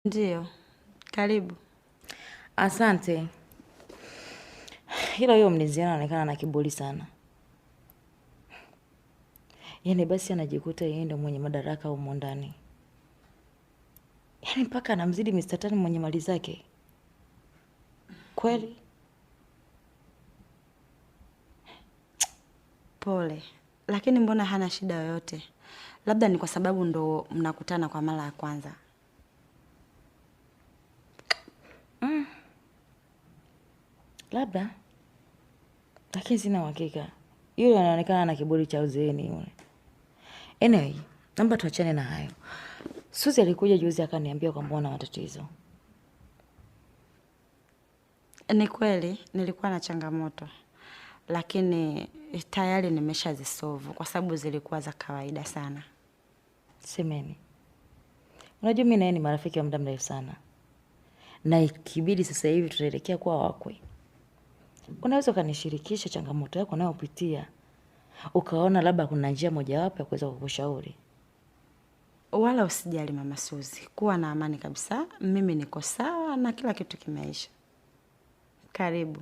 Ndiyo, karibu. Asante. Hilo hiyo mniziana anaonekana na kiburi sana. Yaani basi anajikuta yeye ndio mwenye madaraka humo ndani. Yaani mpaka anamzidi Mr. Tani mwenye mali zake. Kweli? Pole, lakini mbona hana shida yoyote? Labda ni kwa sababu ndo mnakutana kwa mara ya kwanza. Labda. Lakini sina uhakika. Yule anaonekana na kiburi cha uzeeni yule. Anyway, naomba tuachane na hayo. Suzi alikuja juzi akaniambia kwamba una matatizo. Ni kweli nilikuwa na changamoto, lakini tayari nimeshazisolve kwa sababu zilikuwa za kawaida sana. Semeni. Unajua mimi na yeye ni marafiki wa muda mrefu sana. Na ikibidi sasa hivi tutaelekea kuwa wakwe. Unaweza ukanishirikisha changamoto yako unayopitia. Ukaona labda kuna njia mojawapo ya kuweza kukushauri. Wala usijali Mama Suzi, kuwa na amani kabisa. Mimi niko sawa na kila kitu kimeisha. Karibu.